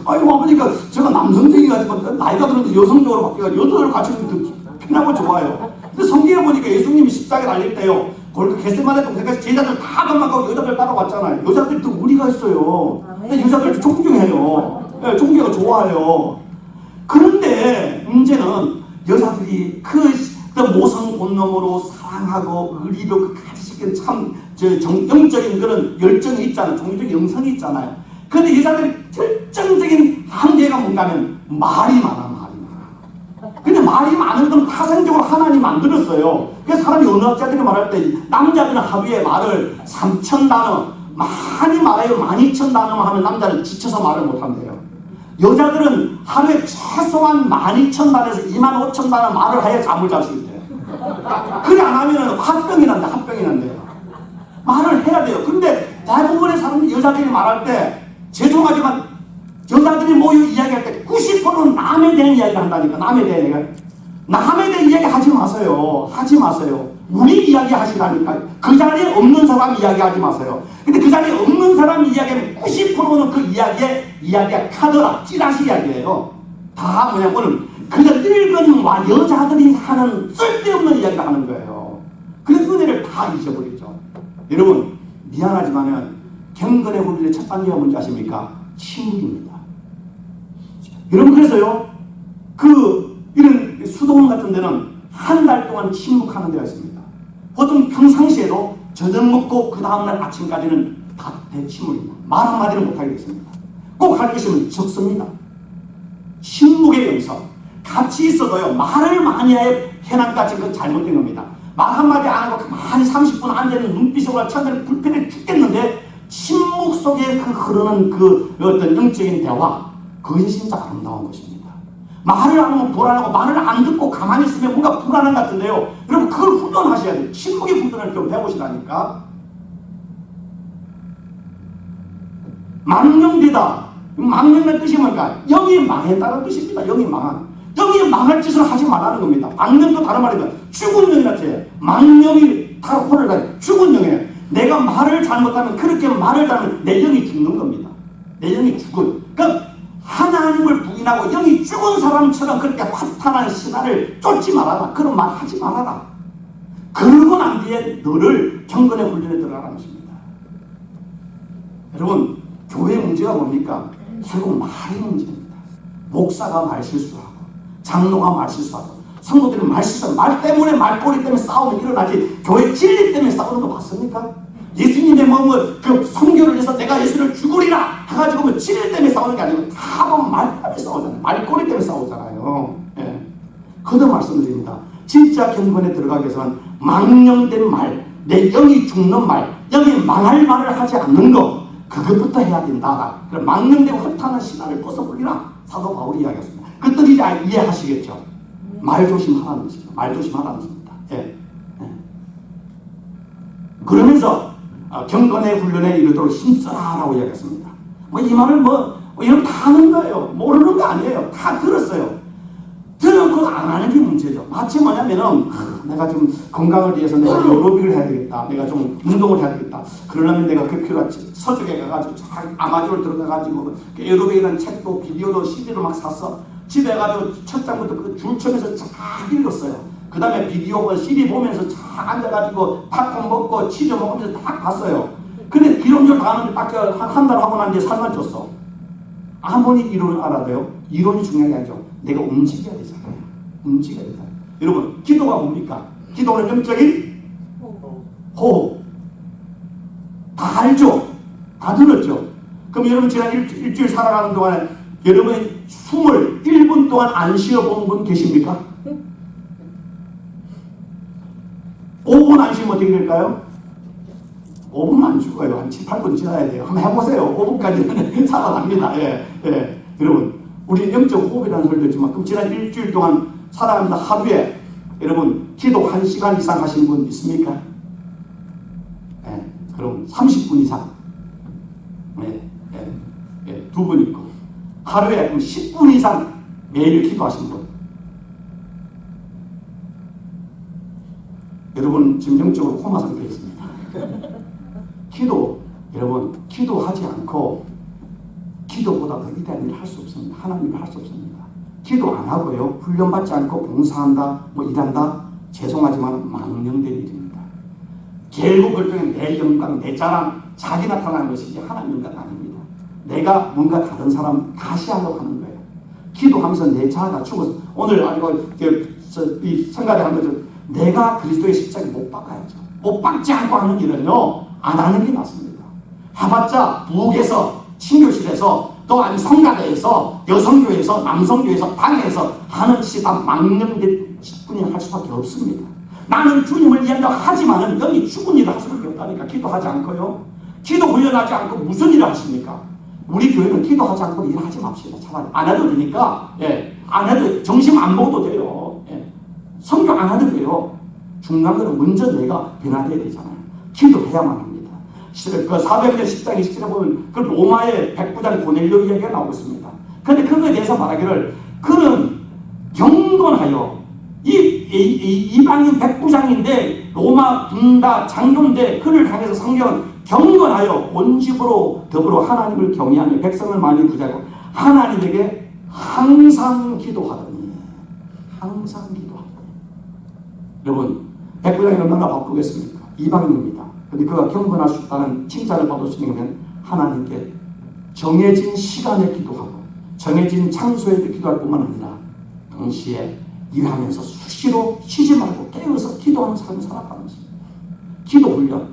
아이고 아버니까 제가 남성적이가지고 나이가 들었는데 여성적으로 바뀌어가지고 여자들 같이 편하고 좋아요. 근데 성경에 보니까 예수님이 십자가에 달릴 때요. 거기 겟세마네 동생까지 제자들 다 감막하고 여자들 따라왔잖아요. 여자들도 우리가 있어요. 근데 여자들 존경해요. 예, 존경을 좋아해요. 그런데 문제는 여자들이 그 모성 본능으로 사랑하고 의리로 가지고 참 영적인 그런 열정이 있잖아요. 종교적 영성이 있잖아요. 그런데 여자들이 결정적인 한계가 뭔가 하면 말이 많아. 근데 말이 많은 건 타생적으로 하나님 만들었어요. 그래서 사람이 언어학자들이 말할 때 남자들은 하루에 말을 3,000단어 많이 말해요. 12,000단어만 하면 남자는 지쳐서 말을 못한대요. 여자들은 하루에 최소한 12,000단에서 25,000단어 말을 해야 잠을 잘 수 있대요. 그래 안 하면 화병이 난대요. 말을 해야 돼요. 근데 대부분의 사람들이 여자들이 말할 때 죄송하지만 여자들이 모여 이야기할 때 90%는 남에 대한 이야기를 한다니까. 남에 대한 이야기 하지 마세요. 우리 이야기 하시라니까. 그 자리에 없는 사람 이야기하지 마세요. 근데 그 자리에 없는 사람 이야기하면 90%는 그 이야기가 카더라, 찌라시 이야기예요. 다 뭐냐, 오늘 그저 늙은 여자들이 하는 쓸데없는 이야기를 하는 거예요. 그래서 은혜를 다 잊어버리죠. 여러분, 미안하지만은 경건의 훈련의 첫 단계가 뭔지 아십니까? 침묵입니다. 여러분, 그래서요, 이런 수도원 같은 데는 한 달 동안 침묵하는 데가 있습니다. 보통 평상시에도 저녁 먹고 그 다음날 아침까지는 다 대침묵입니다. 말 한마디를 못하게 됐습니다. 꼭 할 것이면 적습니다. 침묵의 영성. 같이 있어도요, 말을 많이 해 해남같이 그건 잘못된 겁니다. 말 한마디 안 하고 가만히 30분 앉아있는 눈빛으로 천천히 불편해 죽겠는데 침묵 속에 흐르는 어떤 영적인 대화, 그것이 진짜 아름다운 것입니다. 말을 안 하면 불안하고 말을 안 듣고 가만히 있으면 뭔가 불안한 것 같은데요. 여러분, 그걸 훈련하셔야 돼요. 침묵의 훈련을 좀 배우시라니까. 망령되다. 망령의 뜻이 뭔가? 영이 망했다는 뜻입니다. 영이 망할 짓을 하지 말라는 겁니다. 망령도 다른 말이면 죽은 영이라 해요. 망령이 다 혼을 가요. 죽은 영이에요. 내가 말을 잘못하면, 그렇게 말을 잘하면 내 영이 죽는 겁니다. 내 영이 죽어요. 그러니까 하나님을 부인하고 영이 죽은 사람처럼 그렇게 화탄한 신화를 쫓지 말아라. 그런 말 하지 말아라. 그러고 난 뒤에 너를 경건의 훈련에 들어가라는 것입니다. 여러분, 교회 문제가 뭡니까? 결국 말의 문제입니다. 목사가 말 실수하고 장로가 말 실수하고 성도들이 말 실수하고 말 때문에 말꼬리 때문에 싸움이 일어나지 교회 진리 때문에 싸우는 거 봤습니까? 예수님의 그 성교를 위해서 내가 예수를 죽으리라 해가지고 진리 때문에 싸우는 게 아니고 다 보면 말 때문에 싸우잖아요. 말꼬리 때문에 싸우잖아요. 예. 그도 말씀드립니다. 진짜 경건에 들어가기 위해서는 망령된 말, 내 영이 죽는 말, 영이 망할 말을 하지 않는 것, 그것부터 해야 된다. 그럼 망령되고 허탄한 신화를 벗어버리라. 사도 바울이 이야기했습니다. 그것들 이제 이해하시겠죠? 말 조심하라는 것입니다. 말 조심하라는 것입니다. 예. 예. 그러면서 경건의 훈련에 이르도록 힘써라라고 이야기했습니다. 이 말을 이런 다 하는 거예요. 모르는 거 아니에요. 다 들었어요. 들었고 안 하는 게 문제죠. 마치 뭐냐면은 내가 좀 건강을 위해서 내가 에어로빅을 해야 되겠다. 내가 좀 운동을 해야 되겠다. 그러려면 내가 그 필요가 서쪽에 가가지고 아마존을 들어가가지고 에어로빅이라는 책도 비디오도 CD를 막 샀어. 집에 가지고 첫 장부터 그 줄쳐면서 쫙 읽었어요. 그 다음에 비디오 CD 보면서 쫙 앉아가지고 팝콘 먹고 치즈 먹으면서 딱 봤어요. 근데 기름질 다 하는데 딱 한 달 하고 난 뒤에 살만 쪘어. 아무리 이론을 알아도요, 이론이 중요한 게 아니죠. 내가 움직여야 되잖아요. 움직여야 되잖아요. 여러분, 기도가 뭡니까? 기도는 영적인 호흡. 다 알죠? 다 들었죠? 그럼 여러분, 지난 일주일 살아가는 동안에 여러분이 숨을 1분 동안 안 쉬어본 분 계십니까? 5분 안 쉬면 어떻게 될까요? 5분만 안 죽어요. 한 7, 8분 지나야 돼요. 한번 해보세요. 5분까지는 살아납니다. 예, 예. 여러분, 우리 영적 호흡이라는 소리 듣지만, 그럼 지난 일주일 동안 살아가면서 하루에 여러분, 기도 1시간 이상 하신 분 있습니까? 예, 그럼 30분 이상. 예, 예, 예, 2분 있고. 하루에 10분 이상 매일 기도하신 분. 여러분 지금 영적으로 코마 상태에 있습니다. 기도, 여러분 기도하지 않고 기도보다 더 위대한 일을 할 수 없습니다. 하나님을 할 수 없습니다. 기도 안 하고요, 훈련받지 않고 봉사한다, 일한다, 죄송하지만 망령된 일입니다. 결국 결국엔 내 영광, 내 자랑, 자기 나타나는 것이지 하나님 영광 아닙니다. 내가 뭔가 다른 사람 다시 하려고 하는 거예요. 기도하면서 내 자아가 죽어서, 오늘 이 성가대 하면서 내가 그리스도의 십자가에 못 박아야죠. 못 박지 않고 하는 일은요, 안 하는 게 낫습니다. 해봤자 부엌에서, 친교실에서, 또 아니 성가대에서, 여성교회에서, 남성교회에서, 방에서 하는 짓이 다 망령된 직분이 할 수밖에 없습니다. 나는 주님을 위한다고 하지만은 여기 죽은 일을 할 수밖에 없다니까. 기도하지 않고요, 기도 훈련하지 않고 무슨 일을 하십니까? 우리 교회는 기도하지 않고 일하지 맙시다. 차라리 안 해도 되니까, 안 해도 정신 안 먹어도 돼요. 성경 안 하도 돼요. 중요한 거는 먼저 내가 변화되어야 되잖아요. 기도해야만 합니다. 그 사도행전 10장 27에 보면 그 로마의 백부장 고넬료 이야기가 나오고 있습니다. 그런데 그거에 대해서 말하기를, 그는 경건하여 이방인 백부장인데 로마 군다 장교인데, 그를 향해서 성경은 경건하여 온 집으로 더불어 하나님을 경외하며 백성을 많이 부자고 하나님에게 항상 기도하더니. 항상 기도하더니. 여러분, 백부장이 얼마나 바쁘겠습니까? 이방인입니다. 근데 그가 경건할 수 있다는 칭찬을 받을 수 있는 건 하나님께 정해진 시간에 기도하고 정해진 장소에 기도할 뿐만 아니라 동시에 일하면서 수시로 쉬지 말고 깨어서 기도하는 삶을 살아가는 것입니다. 기도 훈련.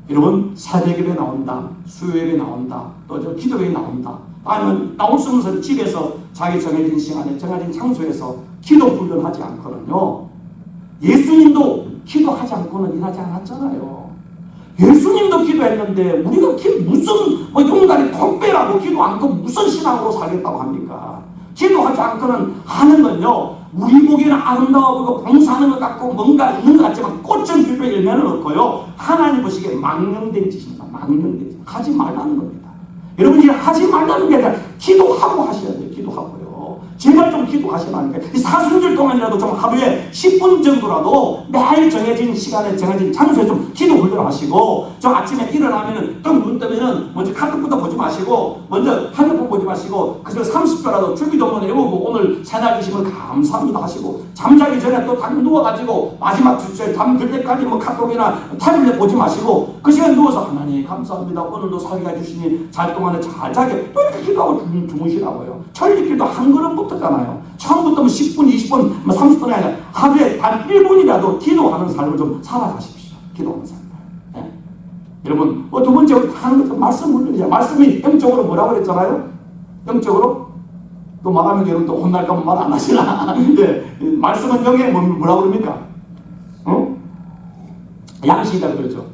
여러분, 새벽예배 나온다, 수요예배 나온다, 또 저 기도회에 나온다, 아니면 나올 수 없는 집에서 자기 정해진 시간에 정해진 장소에서 기도 훈련하지 않고는요, 예수님도 기도하지 않고는 일하지 않았잖아요. 예수님도 기도했는데 우리가 무슨 용가리 턱배라고 기도 않고 무슨 신앙으로 살겠다고 합니까? 기도하지 않고는 하는 건요, 우리 보기에는 아름다워 보이고 봉사하는 것 같고 뭔가 있는 것 같지만 꽃은 길에 열매는 없고요, 하나님 보시기에 망령된 짓입니다. 망령된 짓. 하지 말라는 겁니다. 여러분이 하지 말라는 게 아니라 기도하고 하셔야 돼요. 기도하고요. 제발 좀 기도하시면 안 돼요. 사순절 동안이라도 좀 하루에 10분 정도라도 매일 정해진 시간에 정해진 장소에 좀 기도 훈련하시고, 좀 아침에 일어나면은 좀 눈 뜨면은 먼저 카톡부터 보지 마시고, 먼저 핸드폰 보지 마시고, 그래서 30초라도 주기도문 외우고 오늘 새날 주시면 감사합니다 하시고, 잠자기 전에 또 딱 누워가지고 마지막 주제 잠들 때까지 카톡이나 타블렛 보지 마시고, 그 시간 누워서 하나님 감사합니다, 오늘도 살게 해주시니 잘 동안에 잘 자게, 또 이렇게 기도하고 주무시라고요. 천리길도 한 걸음부터잖아요. 처음부터 10분, 20분, 30분이 아니라 하루에 단 1분이라도 기도하는 삶을 좀 살아가십시오. 기도하는 삶. 여러분, 두 번째 하는 것은 말씀 훈련이죠. 말씀이 영적으로 뭐라고 그랬잖아요? 영적으로? 또 말하면 여러분 또 혼날까 말 안 하시나? 말씀은 영에 뭐라고 그럽니까? 양식이라고 그러죠.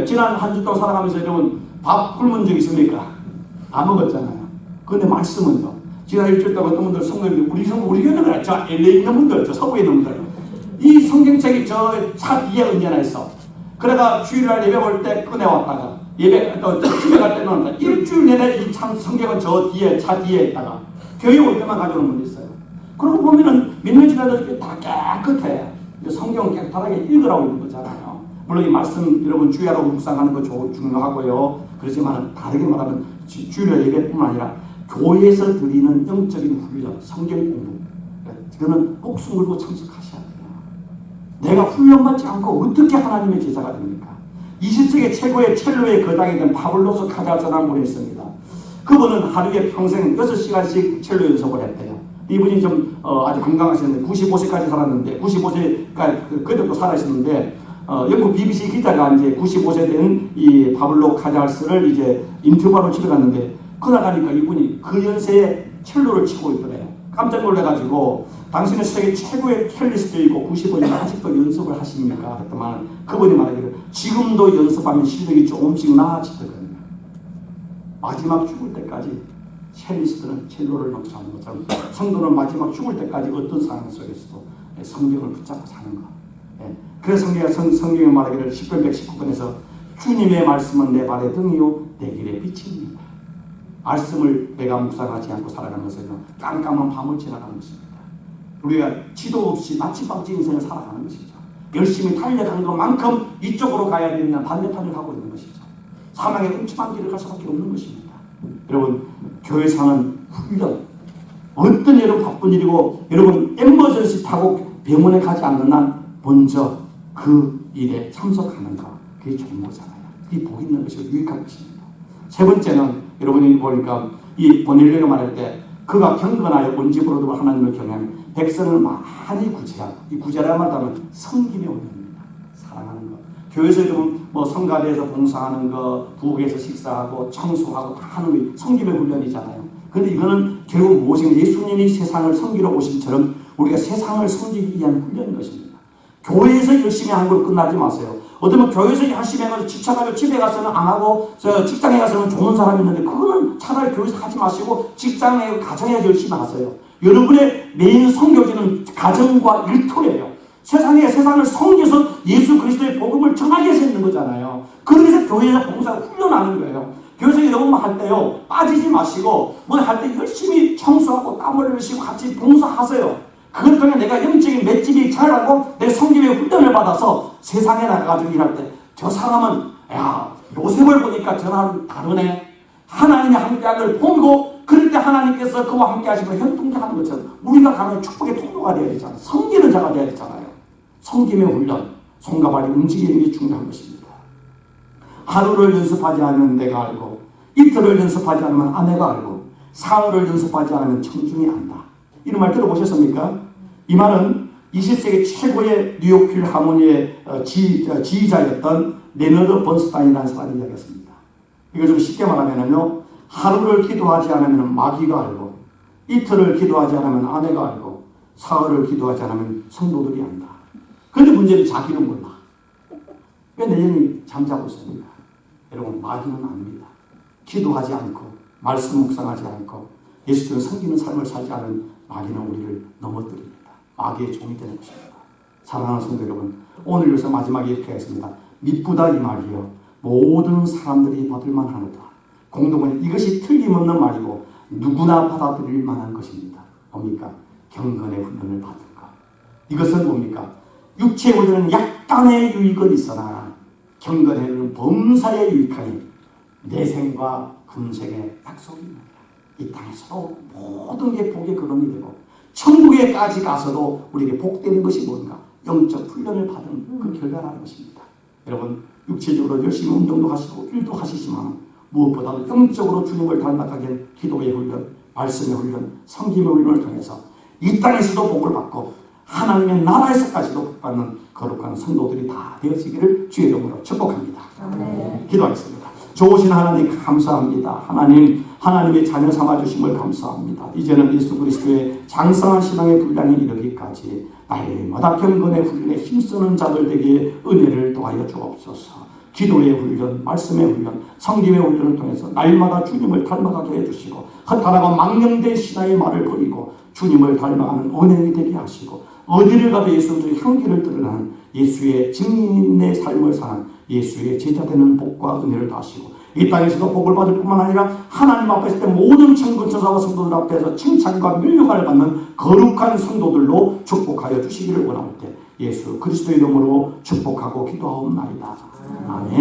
지난 한 주 동안 살아가면서 여러분 밥 굶은 적 있습니까? 안 먹었잖아요. 그런데 말씀은요, 지난 일주일 동안 어떤 분들 성경이 우리 교회는 그래. 저 LA 있는 분들, 저 서부에 있는 분들, 이 성경책이 저 차 뒤에 언제나 있어. 그래가 주일날 예배 올 때 꺼내왔다가 예배 또 집에 갈 때는 일주일 내내 이 참 성경은 저 뒤에 차 뒤에 있다가 교회 올 때만 가져오는 분이 있어요. 그러고 보면은 몇 년 지나도 다 깨끗해. 성경 깨끗하게 읽으라고 있는 거잖아요. 물론 이 말씀 여러분 주야로 묵상하는 거 중요하고요. 그렇지만 다르게 말하면 주일 예배뿐만 아니라 교회에서 드리는 영적인 훈련, 성경 공부, 그거는 목숨 걸고 참석하셔야 돼요. 내가 훈련받지 않고 어떻게 하나님의 제자가 됩니까? 20세기 최고의 첼로의 거장이 된 파블로스 카자스라는 분이 있습니다. 그분은 하루에 평생 6시간씩 첼로 연습을 했대요. 이분이 좀 아주 건강하셨는데 95세까지 살았는데 95세까지 그때도 살아있었는데 영국 BBC 기자가 이제 95세 된 이 파블로 카자스를 이제 인터뷰하러 집에 갔는데 그날 가니까 이분이 그 연세에 첼로를 치고 있더래요. 깜짝 놀래가지고 당신은 세계 최고의 첼리스트이고 95년 아직도 연습을 하십니까? 그랬더만 그분이 말하기를 지금도 연습하면 실력이 조금씩 나아지더군요. 마지막 죽을 때까지 첼리스트는 첼로를 연습하는 것처럼 성도는 마지막 죽을 때까지 어떤 상황 속에서도 성경을 붙잡고 사는 것. 그래서 성경에 말하기를 10편 119편에서 주님의 말씀은 내 발의 등이요 내 길의 빛입니다. 말씀을 내가 묵상하지 않고 살아가는 것은 깜깜한 밤을 지나가는 것입니다. 우리가 지도 없이 마침밤지 인생을 살아가는 것이죠. 열심히 달려간 것만큼 이쪽으로 가야 되는 반대편을 가고 있는 것이죠. 사망의 음침한 길을 갈 수밖에 없는 것입니다. 여러분, 교회사는 훈련. 어떤 여러분 바쁜 일이고 여러분 엠버전시 타고 병원에 가지 않는 한 먼저 그 일에 참석하는 것. 그게 좋은 거잖아요. 그게 복 있는 것이고 유익한 것입니다. 세 번째는 여러분이 보니까 이 보넬료가 말할 때 그가 경건하여 온 집으로도 하나님을 경외하며 백성을 많이 구제하고, 이 구제라는 말하면 섬김의 훈련입니다. 사랑하는 것. 교회에서 좀 뭐 성가대에서 봉사하는 것, 부엌에서 식사하고 청소하고 다 하는 게 섬김의 훈련이잖아요. 그런데 이거는 결국 무엇이냐, 예수님이 세상을 섬기러 오심처럼 우리가 세상을 섬기기 위한 훈련인 것입니다. 교회에서 열심히 하는 걸 끝나지 마세요. 어쩌면 교회에서 열심히 해가지고 지쳐가지고 집에 가서는 안 하고 직장에 가서는 좋은 사람이 있는데 그거는 차라리 교회에서 하지 마시고 직장에 가정에서 열심히 하세요. 여러분의 메인 선교지는 가정과 일터예요. 세상을 섬겨서 예수 그리스도의 복음을 전하기 위해서 있는 거잖아요. 그래서 교회에서 봉사를 훈련하는 거예요. 교회에서 여러분 할 때요, 빠지지 마시고 뭐 할 때 열심히 청소하고 땀을 흘리시고 같이 봉사하세요. 그것 때문에 내가 영적인 맷집이 자라고 내 섬김의 훈련을 받아서 세상에 나가가지고 일할 때 저 사람은 야 요셉을 보니까 저랑 다르네. 하나님의 함께함을 보고 그럴 때 하나님께서 그와 함께 하시면 현동자하는 것처럼 우리가 가면 축복의 통로가 되어야 되잖아요. 섬기는 자가 되어야 되잖아요. 섬김의 훈련, 손과 발이 움직이는 게 중요한 것입니다. 하루를 연습하지 않으면 내가 알고, 이틀을 연습하지 않으면 아내가 알고, 사흘을 연습하지 않으면 청중이 안다. 이런 말 들어보셨습니까? 이 말은 20세기 최고의 뉴욕 필하모니의 지휘자였던 레너드 번스타인이라는 사람이 이야기했습니다. 이거 좀 쉽게 말하면요, 하루를 기도하지 않으면 마귀가 알고, 이틀을 기도하지 않으면 아내가 알고, 사흘을 기도하지 않으면 성도들이 안다. 그런데 문제는 자기는 몰라. 왜 내 영이 잠자고 있습니까? 여러분, 마귀는 압니다. 기도하지 않고 말씀 묵상하지 않고 예수님을 섬기는 삶을 살지 않은 마귀는 우리를 넘어뜨립니다. 마귀의 종이 되는 것입니다. 사랑하는 성도 여러분, 오늘 여기서 마지막에 이렇게 하겠습니다. 미쁘다 이 말이요, 모든 사람들이 받을 만하노다. 공동은 이것이 틀림없는 말이고 누구나 받아들일 만한 것입니다. 뭡니까? 경건의 훈련을 받은 것. 이것은 뭡니까? 육체의 훈련은 약간의 유익은 있으나 경건의 훈련은 범사에 유익하니 내생과 금생의 약속입니다. 이 땅에서도 모든 게 복의 근원이 되고 천국에까지 가서도 우리에게 복되는 것이 뭔가? 영적 훈련을 받은 그 결과라는 것입니다. 여러분, 육체적으로 열심히 운동도 하시고 일도 하시지만 무엇보다도 영적으로 주님을 닮아가게 한 기도의 훈련, 말씀의 훈련, 섬김의 훈련을 통해서 이 땅에서도 복을 받고 하나님의 나라에서까지도 복받는 거룩한 성도들이 다 되어지기를 주의 이름으로 축복합니다. 기도하겠습니다. 좋으신 하나님 감사합니다. 하나님의 자녀 삼아주심을 감사합니다. 이제는 예수 그리스도의 장성한 신앙의 분량에 이르기까지 날마다 경건의 훈련에 힘쓰는 자들 되기에 은혜를 더하여 주옵소서. 기도의 훈련, 말씀의 훈련, 성김의 훈련을 통해서 날마다 주님을 닮아가게 해주시고 허탈하고 망령된 신앙의 말을 버리고 주님을 닮아가는 언행이 되게 하시고 어디를 가도 예수의 향기를 드러나는 예수의 증인의 삶을 사는 예수의 제자되는 복과 은혜를 다하시고 이 땅에서도 복을 받을 뿐만 아니라 하나님 앞에 있을 때 모든 천군천사와 성도들 앞에서 칭찬과 멸류관을 받는 거룩한 성도들로 축복하여 주시기를 원할 때 예수 그리스도의 이름으로 축복하고 기도하옵나이다. 아멘.